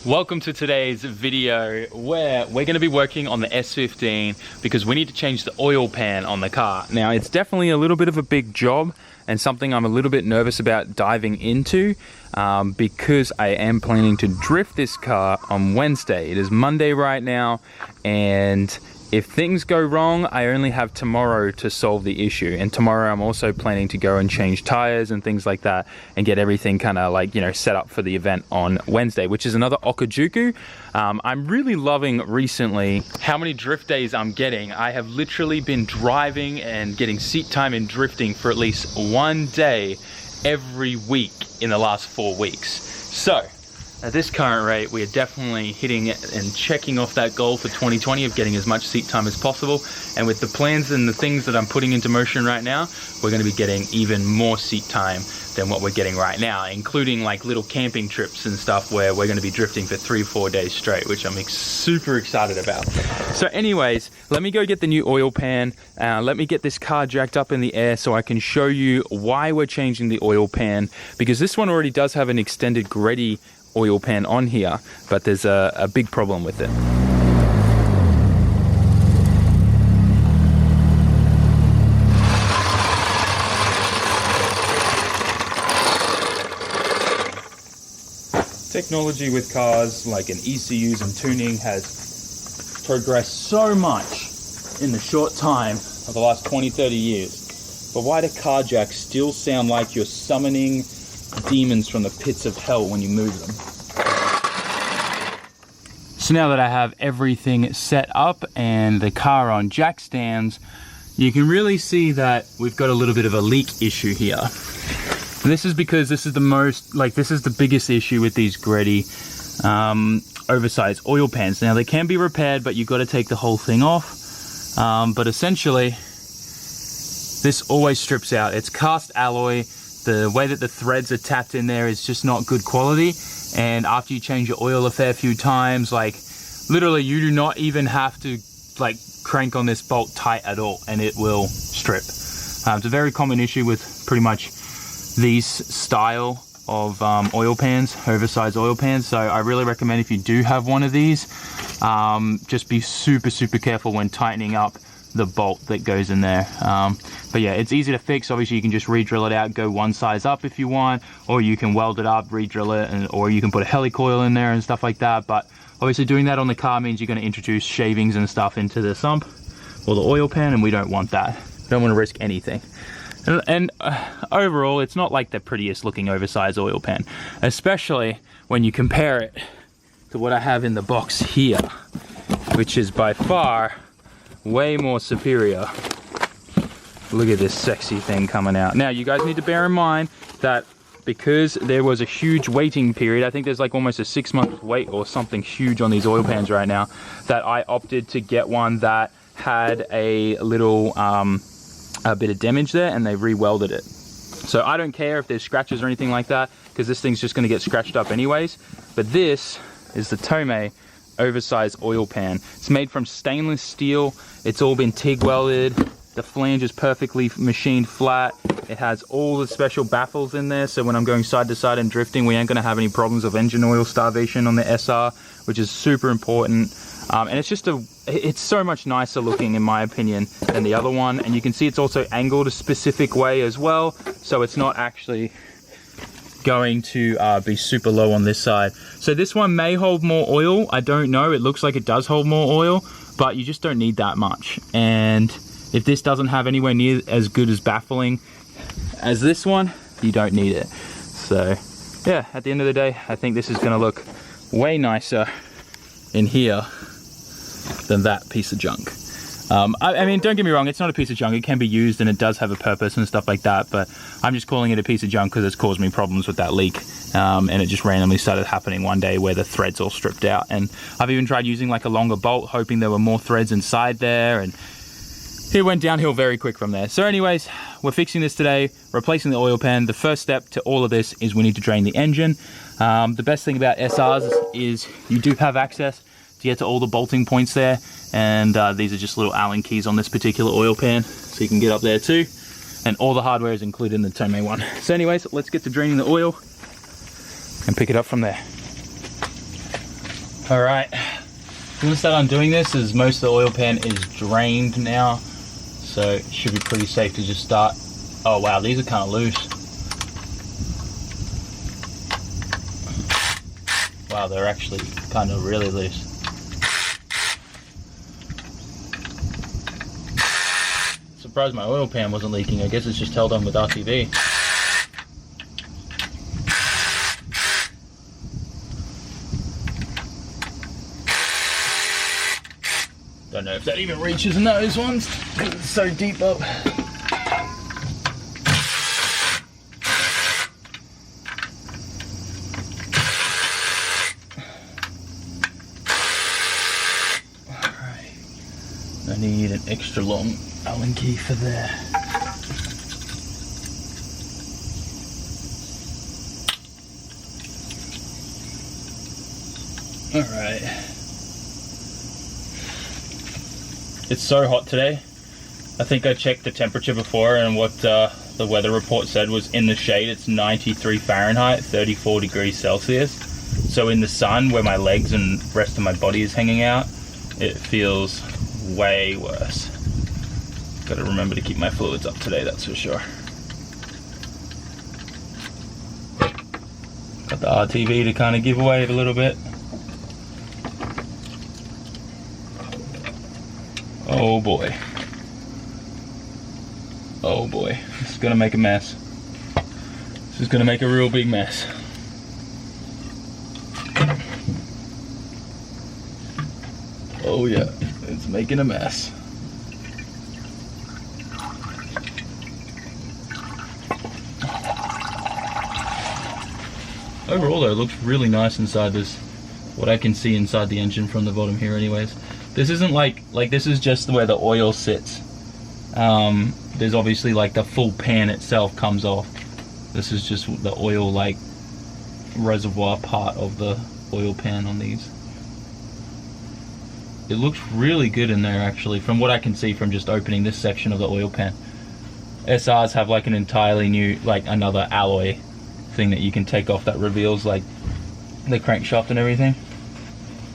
Welcome to today's video where we're going to be working on the S15 because we need to change the oil pan on the car. Now it's definitely a little bit of a big job and something I'm a little bit nervous about diving into because I am planning to drift this car on Wednesday. It is Monday right now, and if things go wrong, I only have tomorrow to solve the issue. And tomorrow I'm also planning to go and change tires and things like that and get everything kind of like, you know, set up for the event on Wednesday, which is another Aoba-Ku. I'm really loving recently how many drift days I'm getting. I have literally been driving and getting seat time in drifting for at least one day every week in the last 4 weeks. So at this current rate, we are definitely hitting and checking off that goal for 2020 of getting as much seat time as possible. And with the plans and the things that I'm putting into motion right now, we're going to be getting even more seat time than what we're getting right now, including like little camping trips and stuff where we're going to be drifting for 3 or 4 days straight, which I'm super excited about. So anyways, let me go get the new oil pan. Let me get this car jacked up in the air so I can show you why we're changing the oil pan, because this one already does have an extended Greddy oil pan on here, but there's a big problem with it. Technology with cars, like in ECUs and tuning, has progressed so much in the short time of the last 20-30 years. But why do car jacks still sound like you're summoning demons from the pits of hell when you move them? So now that I have everything set up and the car on jack stands, you can really see that we've got a little bit of a leak issue here. And this is because this is the biggest issue with these Greddy oversized oil pans. Now they can be repaired, but you've got to take the whole thing off. But essentially, this always strips out. It's cast alloy. The way that the threads are tapped in there is just not good quality. And after you change your oil a fair few times, like literally you do not even have to like crank on this bolt tight at all and it will strip. It's a very common issue with pretty much these style of oil pans, oversized oil pans. So I really recommend, if you do have one of these, just be super careful when tightening up the bolt that goes in there. But yeah, it's easy to fix. Obviously you can just re-drill it out, go one size up if you want, or you can weld it up, re-drill it, or you can put a helicoil in there and stuff like that. But obviously doing that on the car means you're going to introduce shavings and stuff into the sump or the oil pan, and we don't want that. Don't want to risk anything. And overall, it's not like the prettiest looking oversized oil pan, especially when you compare it to what I have in the box here, which is by far way more superior. Look at this sexy thing coming out. Now you guys need to bear in mind that because there was a huge waiting period, I think there's like almost a 6-month wait or something huge on these oil pans right now, that I opted to get one that had a little a bit of damage there, and they re-welded it. So I don't care if there's scratches or anything like that, because this thing's just going to get scratched up anyways. But this is the Tomei oversized oil pan. It's made from stainless steel. It's all been TIG welded. The flange is perfectly machined flat. It has all the special baffles in there, so when I'm going side to side and drifting, we ain't going to have any problems of engine oil starvation on the SR, which is super important. And it's so much nicer looking, in my opinion, than the other one. And you can see it's also angled a specific way as well, so it's not actually going to be super low on this side. So this one may hold more oil. I don't know. It looks like it does hold more oil, but you just don't need that much. And if this doesn't have anywhere near as good as baffling as this one, you don't need it. So yeah, at the end of the day, I think this is going to look way nicer in here than that piece of junk. I mean, don't get me wrong, it's not a piece of junk. It can be used and it does have a purpose and stuff like that, but I'm just calling it a piece of junk because it's caused me problems with that leak. And it just randomly started happening one day where the threads all stripped out. And I've even tried using like a longer bolt, hoping there were more threads inside there, and it went downhill very quick from there. So anyways, we're fixing this today, replacing the oil pan. The first step to all of this is we need to drain the engine. The best thing about SRs is you do have access to get to all the bolting points there, and these are just little Allen keys on this particular oil pan, so you can get up there too, and all the hardware is included in the Tomei one. So anyways, let's get to draining the oil and pick it up from there. All right, I'm gonna start undoing this as most of the oil pan is drained now. So it should be pretty safe to just start. Oh wow, these are kind of loose. Wow, they're actually kind of really loose. Surprised my oil pan wasn't leaking. I guess it's just held on with RTV. Don't know if that even reaches in those ones. It's so deep up. Alright. I need an extra long Allen key for there. Alright. It's so hot today. I think I checked the temperature before, and what the weather report said was in the shade it's 93 Fahrenheit, 34 degrees Celsius. So in the sun, where my legs and rest of my body is hanging out, it feels way worse. Gotta remember to keep my fluids up today, that's for sure. Got the RTV to kind of give away a little bit. Oh boy. Oh boy. This is gonna make a mess. This is gonna make a real big mess. Oh yeah, it's making a mess. Overall though, it looks really nice inside this. What I can see inside the engine from the bottom here anyways. This isn't like this is just where the oil sits. There's obviously like the full pan itself comes off. This is just the oil like reservoir part of the oil pan on these. It looks really good in there actually, from what I can see from just opening this section of the oil pan. SRs have like an entirely new, like another alloy thing that you can take off that reveals like the crankshaft and everything.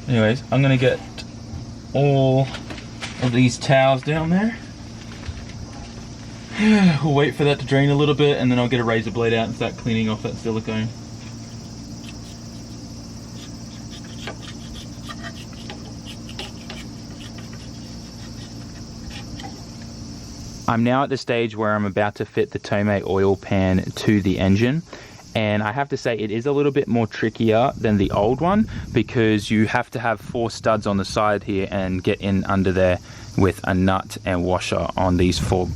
Anyways, I'm gonna get all of these towels down there. We'll wait for that to drain a little bit, and then I'll get a razor blade out and start cleaning off that silicone. I'm now at the stage where I'm about to fit the Tomei oil pan to the engine. And I have to say it is a little bit more trickier than the old one, because you have to have 4 studs on the side here and get in under there with a nut and washer on these 4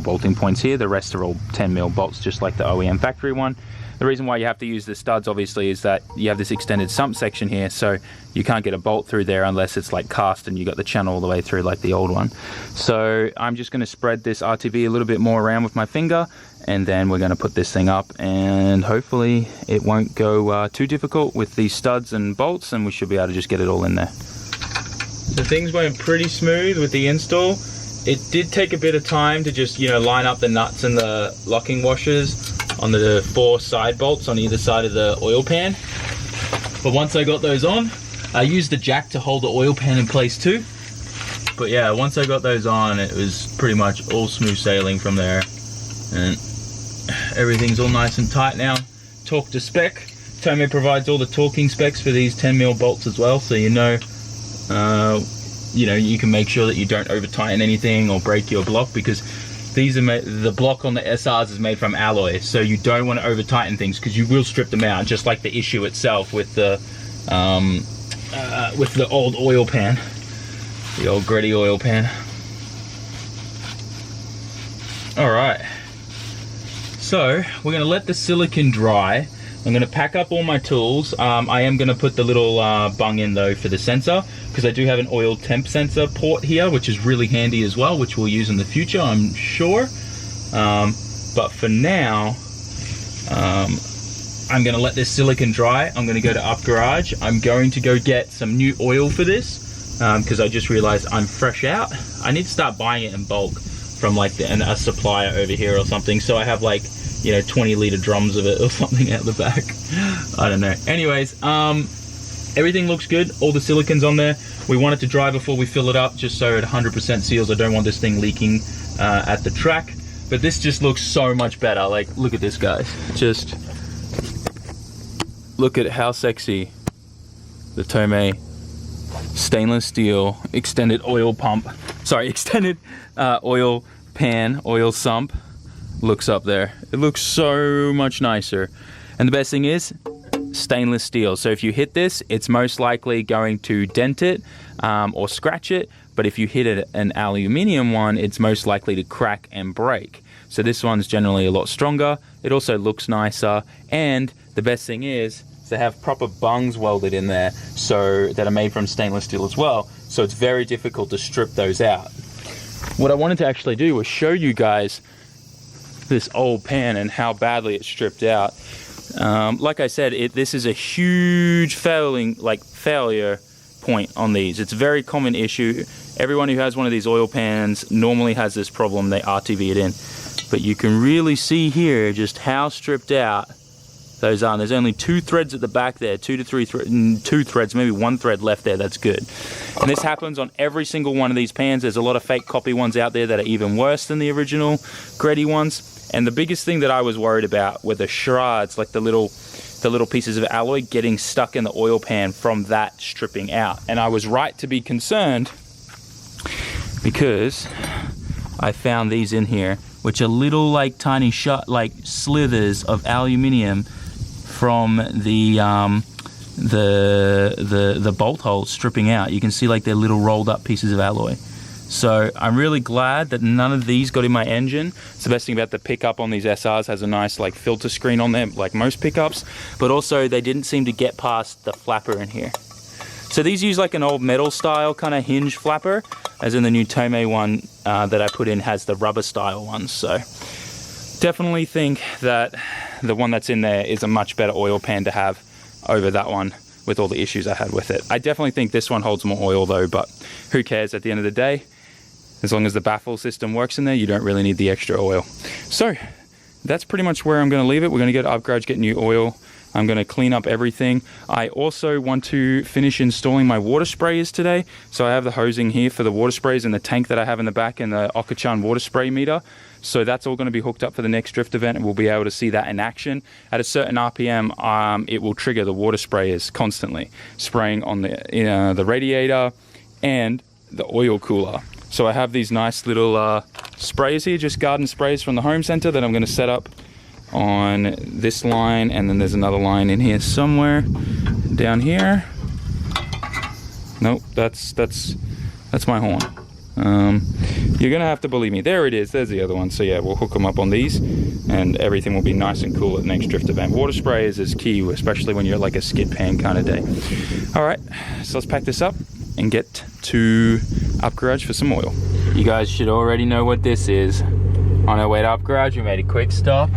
bolting points here. The rest are all 10mm bolts, just like the OEM factory one. The reason why you have to use the studs obviously is that you have this extended sump section here, so you can't get a bolt through there unless it's like cast and you got the channel all the way through like the old one. So I'm just going to spread this RTV a little bit more around with my finger, and then we're going to put this thing up, and hopefully it won't go too difficult with these studs and bolts, and we should be able to just get it all in there. So things went pretty smooth with the install. It did take a bit of time to just, you know, line up the nuts and the locking washers on the 4 side bolts on either side of the oil pan. But once I got those on, I used the jack to hold the oil pan in place too. But yeah, once I got those on, it was pretty much all smooth sailing from there. And everything's all nice and tight now. Torque to spec. Tomei provides all the torquing specs for these 10mm bolts as well, so you know, you can make sure that you don't over tighten anything or break your block, because these are the block on the SRs is made from alloy, so you don't want to over tighten things because you will strip them out, just like the issue itself with the old oil pan, the old gritty oil pan. All right, so we're gonna let the silicon dry. I'm going to pack up all my tools. I am going to put the little bung in though for the sensor, because I do have an oil temp sensor port here, which is really handy as well, which we'll use in the future, I'm sure. But for now, I'm going to let this silicon dry. I'm going to go to Up Garage. I'm going to go get some new oil for this, because I just realized I'm fresh out. I need to start buying it in bulk from like a supplier over here or something, so I have like, you know, 20-litre drums of it or something out the back. I don't know. Anyways, Everything looks good. All the silicon's on there. We want it to dry before we fill it up, just so it 100% seals. I don't want this thing leaking at the track. But this just looks so much better. Like, look at this, guys. Just look at how sexy the Tomei stainless steel extended oil pump, extended oil pan, oil sump looks up there. It looks so much nicer. And the best thing is, stainless steel. So if you hit this, it's most likely going to dent it or scratch it. But if you hit an aluminium one, it's most likely to crack and break. So this one's generally a lot stronger. It also looks nicer. And the best thing is, they have proper bungs welded in there so that are made from stainless steel as well. So it's very difficult to strip those out. What I wanted to actually do was show you guys this old pan and how badly it's stripped out. Like I said, this is a huge failure point on these. It's a very common issue. Everyone who has one of these oil pans normally has this problem. They RTV it in. But you can really see here just how stripped out those are. And there's only 2 threads at the back there, 2 to 3 2 threads, maybe 1 thread left there. That's good. And this happens on every single one of these pans. There's a lot of fake copy ones out there that are even worse than the original Greddy ones. And the biggest thing that I was worried about were the shards, like the little pieces of alloy getting stuck in the oil pan from that stripping out. And I was right to be concerned because I found these in here, which are little like tiny slithers of aluminium from the bolt holes stripping out. You can see like they're little rolled up pieces of alloy. So I'm really glad that none of these got in my engine. It's the best thing about the pickup on these SRs, has a nice like filter screen on them like most pickups, but also they didn't seem to get past the flapper in here. So these use like an old metal style kind of hinge flapper, as in the new Tomei one that I put in has the rubber style one. So definitely think that the one that's in there is a much better oil pan to have over that one with all the issues I had with it. I definitely think this one holds more oil though, but who cares at the end of the day? As long as the baffle system works in there, you don't really need the extra oil. So that's pretty much where I'm going to leave it. We're going to go to Upgarage, get new oil. I'm going to clean up everything. I also want to finish installing my water sprayers today. So I have the hosing here for the water sprays and the tank that I have in the back and the Okachan water spray meter. So that's all going to be hooked up for the next drift event, and we'll be able to see that in action. At a certain RPM, it will trigger the water sprayers constantly, spraying on the radiator and the oil cooler. So I have these nice little sprayers here, just garden sprays from the home center that I'm going to set up on this line, and then there's another line in here somewhere down here. Nope, that's my horn. You're gonna have to believe me. There it is. There's the other one. So yeah, we'll hook them up on these, and everything will be nice and cool at the next drift event. Water sprayers is key, especially when you're like a skid pan kind of day. All right, so let's pack this up and get to Upgarage for some oil. You guys should already know what this is. On our way to Upgarage, we made a quick stop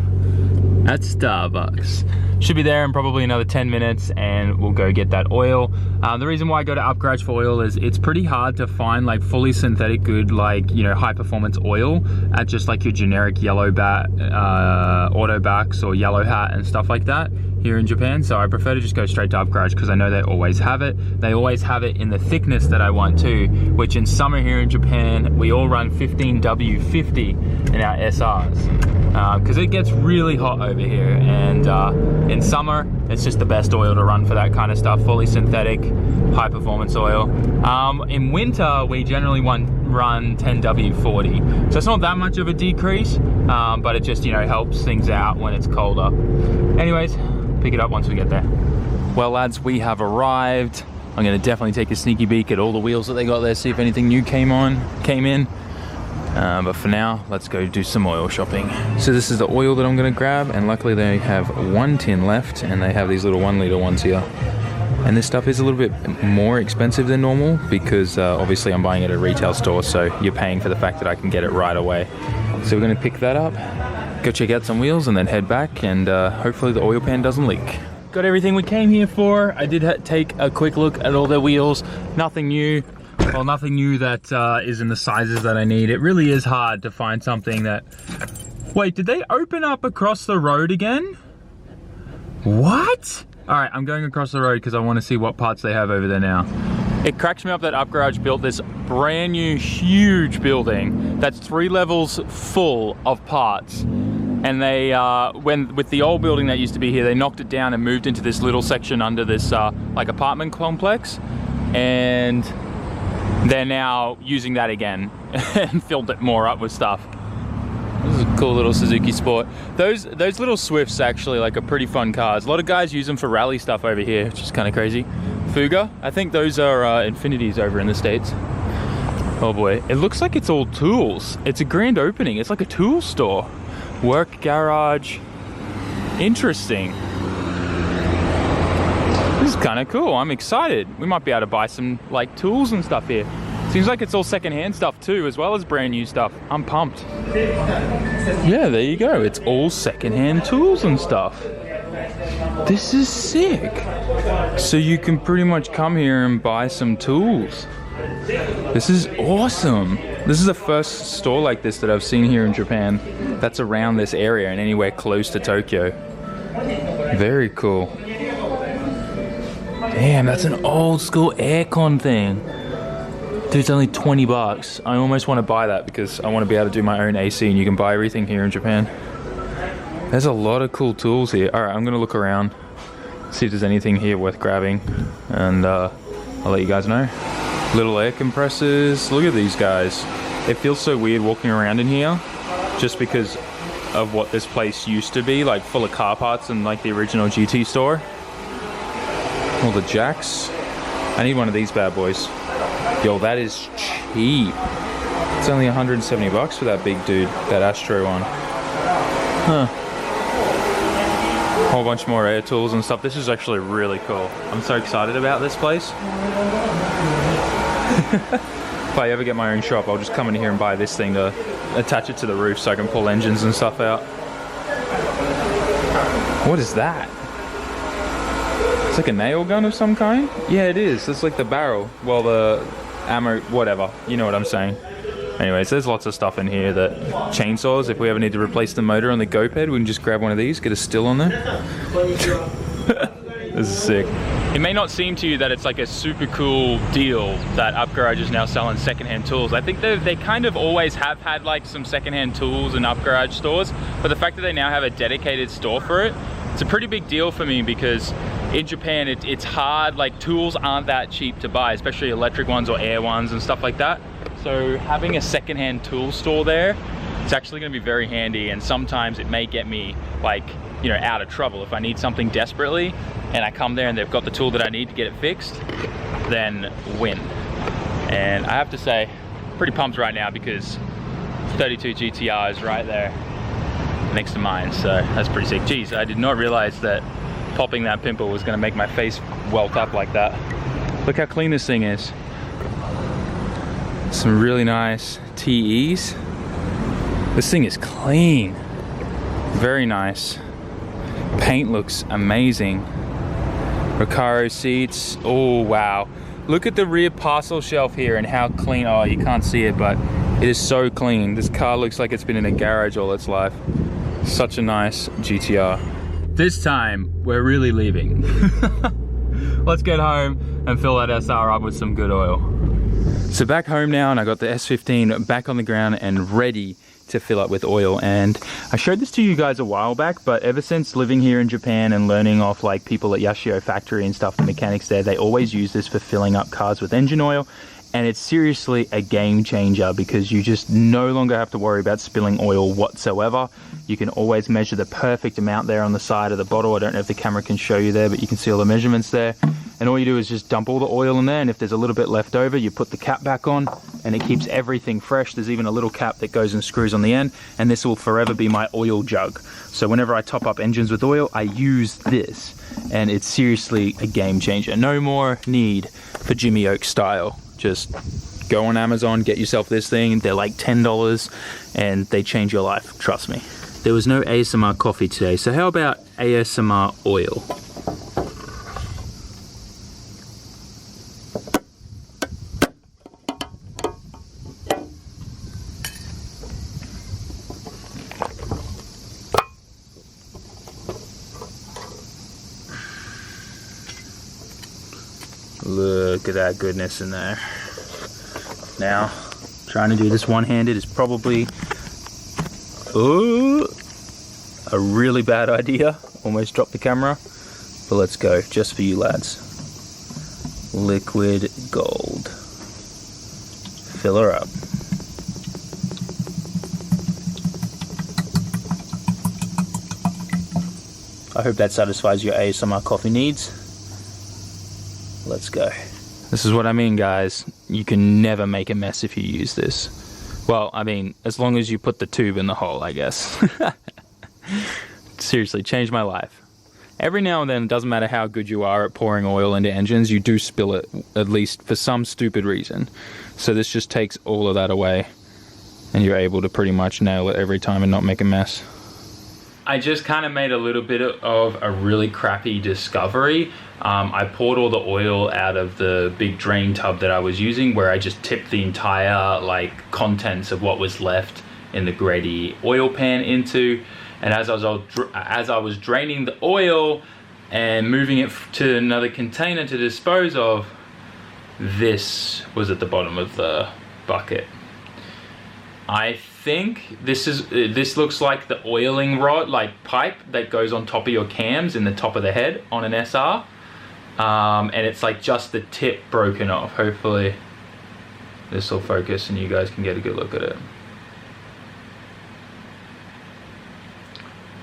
at Starbucks. Should be there in probably another 10 minutes and we'll go get that oil. The reason why I go to Upgarage for oil is it's pretty hard to find like fully synthetic good, like, you know, high performance oil at just like your generic yellow bat, auto backs or yellow hat and stuff like that here in Japan. So I prefer to just go straight to Upgarage because I know they always have it. They always have it in the thickness that I want too, which in summer here in Japan, we all run 15W50 in our SRs. Because it gets really hot over here, and in summer it's just the best oil to run for that kind of stuff, fully synthetic, high performance oil. In winter we generally run 10W40, so it's not that much of a decrease, but it just, you know, helps things out when it's colder. Anyways, pick it up once we get there. Well lads, we have arrived. I'm going to definitely take a sneaky peek at all the wheels that they got there, see if anything new came in. But for now, let's go do some oil shopping. So this is the oil that I'm going to grab, and luckily they have 1 tin left, and they have these little 1 litre ones here. And this stuff is a little bit more expensive than normal because obviously I'm buying it at a retail store, so you're paying for the fact that I can get it right away. So we're going to pick that up, go check out some wheels, and then head back, and hopefully the oil pan doesn't leak. Got everything we came here for. I did take a quick look at all their wheels. Nothing new. Well, nothing new that is in the sizes that I need. It really is hard to find something that... Wait, did they open up across the road again? What? All right, I'm going across the road because I want to see what parts they have over there now. It cracks me up that Up Garage built this brand new, huge building that's 3 levels full of parts. And they, with the old building that used to be here, they knocked it down and moved into this little section under this like apartment complex. And they're now using that again and filled it more up with stuff. This is a cool little Suzuki Sport. Those little Swifts actually like are pretty fun cars. A lot of guys use them for rally stuff over here, which is kind of crazy. Fuga, I think those are Infinities over in the States. Oh boy, it looks like it's all tools. It's a grand opening. It's like a tool store. Work garage. Interesting. This is kind of cool. I'm excited. We might be able to buy some like tools and stuff here. Seems like it's all secondhand stuff too, as well as brand new stuff. I'm pumped. Yeah, there you go. It's all secondhand tools and stuff. This is sick. So you can pretty much come here and buy some tools. This is awesome. This is the first store like this that I've seen here in Japan that's around this area and anywhere close to Tokyo. Very cool. Damn, that's an old school aircon thing. Dude, it's only 20 bucks. I almost want to buy that because I want to be able to do my own AC and you can buy everything here in Japan. There's a lot of cool tools here. All right, I'm going to look around, see if there's anything here worth grabbing, and I'll let you guys know. Little air compressors. Look at these guys. It feels so weird walking around in here just because of what this place used to be, like full of car parts and like the original GT store. All the jacks. I need one of these bad boys. Yo, that is cheap. It's only 170 bucks for that big dude, that Astro one. Huh. Whole bunch more air tools and stuff. This is actually really cool. I'm so excited about this place. If I ever get my own shop, I'll just come in here and buy this thing to attach it to the roof so I can pull engines and stuff out. What is that? It's like a nail gun of some kind? Yeah, it is. It's like the barrel. Well, the ammo, whatever. You know what I'm saying. Anyways, there's lots of stuff in here that chainsaws. If we ever need to replace the motor on the GoPed, we can just grab one of these, get a still on there. This is sick. It may not seem to you that it's like a super cool deal that Up Garage is now selling secondhand tools. I think they kind of always have had like some secondhand tools in Up Garage stores, but the fact that they now have a dedicated store for it, it's a pretty big deal for me because in Japan, it's hard, like tools aren't that cheap to buy, especially electric ones or air ones and stuff like that. So having a secondhand tool store there, it's actually gonna be very handy, and sometimes it may get me like, you know, out of trouble. If I need something desperately and I come there and they've got the tool that I need to get it fixed, then win. And I have to say, pretty pumped right now because 32 GTR is right there next to mine, so that's pretty sick. Geez, I did not realize that popping that pimple was gonna make my face welt up like that. Look how clean this thing is. Some really nice TEs. This thing is clean. Very nice. Paint looks amazing. Recaro seats. Oh, wow. Look at the rear parcel shelf here and how clean. Oh, you can't see it, but it is so clean. This car looks like it's been in a garage all its life. Such a nice GTR. This time, we're really leaving. Let's get home and fill that SR up with some good oil. So back home now, and I got the S15 back on the ground and ready to fill up with oil. And I showed this to you guys a while back, but ever since living here in Japan and learning off like people at Yashio factory and stuff, the mechanics there, they always use this for filling up cars with engine oil. And it's seriously a game changer because you just no longer have to worry about spilling oil whatsoever. You can always measure the perfect amount there on the side of the bottle. I don't know if the camera can show you there, but you can see all the measurements there. And all you do is just dump all the oil in there, and if there's a little bit left over, you put the cap back on, and it keeps everything fresh. There's even a little cap that goes and screws on the end, and this will forever be my oil jug. So whenever I top up engines with oil, I use this, and it's seriously a game changer. No more need for Jimmy Oak style. Just go on Amazon, get yourself this thing. They're like $10, and they change your life, trust me. There was no ASMR coffee today, so how about ASMR oil? Look at that goodness in there. Now, trying to do this one-handed is probably a really bad idea. Almost dropped the camera, but let's go, just for you lads. Liquid gold. Fill her up. I hope that satisfies your ASMR coffee needs. Let's go. This is what I mean, guys. You can never make a mess if you use this. Well, I mean, as long as you put the tube in the hole, I guess. Seriously, changed my life. Every now and then, it doesn't matter how good you are at pouring oil into engines, you do spill it, at least for some stupid reason. So this just takes all of that away, and you're able to pretty much nail it every time and not make a mess. I just kind of made a little bit of a really crappy discovery. I poured all the oil out of the big drain tub that I was using, where I just tipped the entire contents of what was left in the Grady oil pan into. And as I was draining the oil and moving it to another container to dispose of, this was at the bottom of the bucket. I think this looks like the oiling rod, pipe that goes on top of your cams in the top of the head on an SR. And it's just the tip broken off. Hopefully this will focus and you guys can get a good look at it.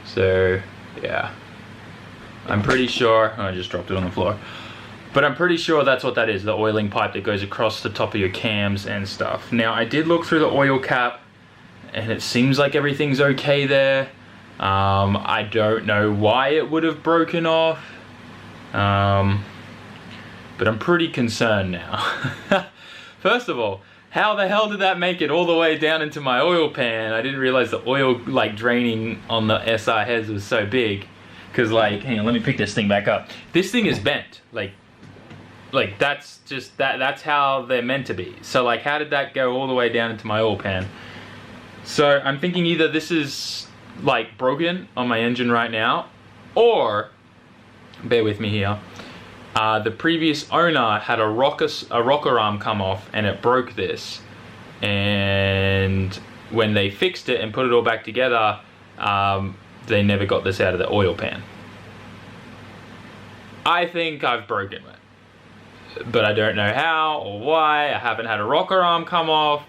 So yeah, I'm pretty sure, I just dropped it on the floor, but I'm pretty sure that's what that is, the oiling pipe that goes across the top of your cams and stuff. Now, I did look through the oil cap and it seems like everything's okay there. I don't know why it would have broken off, but I'm pretty concerned now. First of all, how the hell did that make it all the way down into my oil pan? I didn't realize the oil draining on the SR heads was so big. Cause hang on, let me pick this thing back up. This thing is bent. That's just, that's how they're meant to be. So how did that go all the way down into my oil pan? So I'm thinking either this is broken on my engine right now, or, bear with me here, the previous owner had a rocker arm come off and it broke this, and when they fixed it and put it all back together, they never got this out of the oil pan. I think I've broken it, but I don't know how or why. I haven't had a rocker arm come off,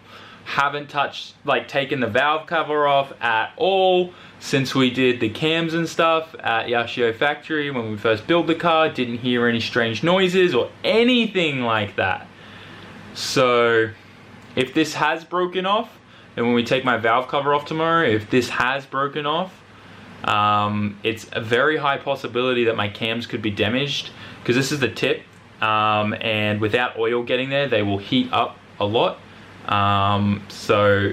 haven't touched, taken the valve cover off at all since we did the cams and stuff at Yashio factory when we first built the car. Didn't hear any strange noises or anything like that. So if this has broken off, and when we take my valve cover off tomorrow, if this has broken off, it's a very high possibility that my cams could be damaged, because this is the tip, and without oil getting there, they will heat up a lot. So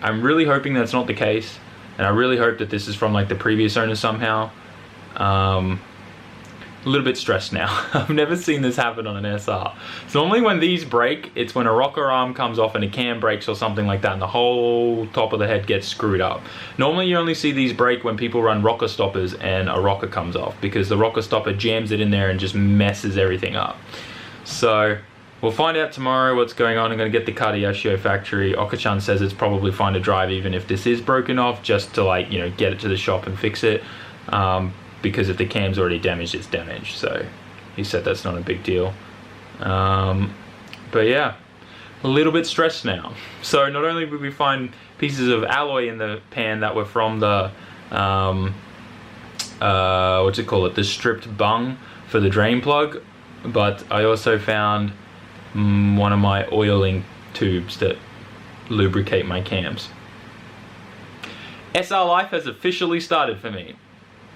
I'm really hoping that's not the case, and I really hope that this is from the previous owner somehow. A little bit stressed now. I've never seen this happen on an SR. So normally when these break, it's when a rocker arm comes off and a cam breaks or something like that, and the whole top of the head gets screwed up. Normally you only see these break when people run rocker stoppers and a rocker comes off, because the rocker stopper jams it in there and just messes everything up. So we'll find out tomorrow what's going on. I'm going to get the car to Yashio factory. Oka-chan says it's probably fine to drive even if this is broken off, just to get it to the shop and fix it. Because if the cam's already damaged, it's damaged. So he said that's not a big deal. But yeah, a little bit stressed now. So not only did we find pieces of alloy in the pan that were from the, the stripped bung for the drain plug, but I also found one of my oiling tubes that lubricate my cams. SR life has officially started for me.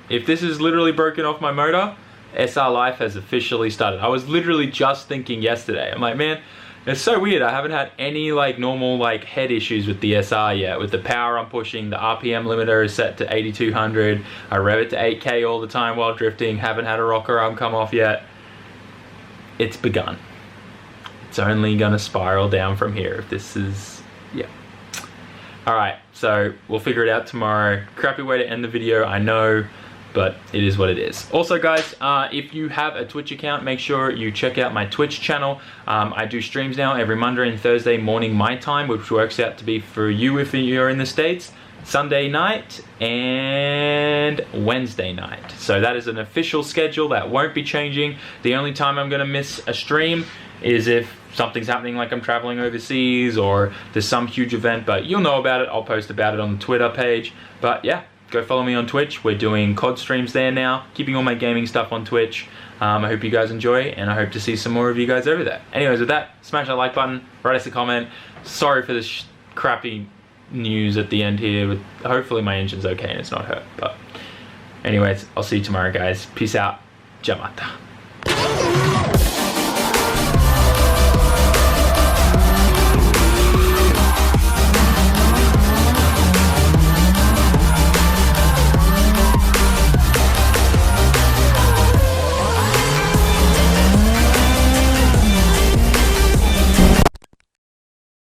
If this is literally broken off my motor, SR life has officially started. I was literally just thinking yesterday, I'm like, man, it's so weird. I haven't had any normal head issues with the SR yet. With the power I'm pushing, the RPM limiter is set to 8200. I rev it to 8K all the time while drifting. Haven't had a rocker arm come off yet. It's begun. It's only gonna spiral down from here if this is, yeah. All right, so we'll figure it out tomorrow. Crappy way to end the video, I know. but it is what it is. Also guys, if you have a Twitch account, make sure you check out my Twitch channel. I do streams now every Monday and Thursday morning my time, which works out to be for you if you're in the States, Sunday night and Wednesday night. So that is an official schedule that won't be changing. The only time I'm gonna miss a stream is if something's happening, like I'm traveling overseas or there's some huge event, but you'll know about it. I'll post about it on the Twitter page. But yeah, go follow me on Twitch. We're doing COD streams there now, keeping all my gaming stuff on Twitch. I hope you guys enjoy, and I hope to see some more of you guys over there. Anyways, with that, smash that like button, write us a comment. Sorry for this crappy news at the end here. But hopefully my engine's okay and it's not hurt. But anyways, I'll see you tomorrow, guys. Peace out. Jamata.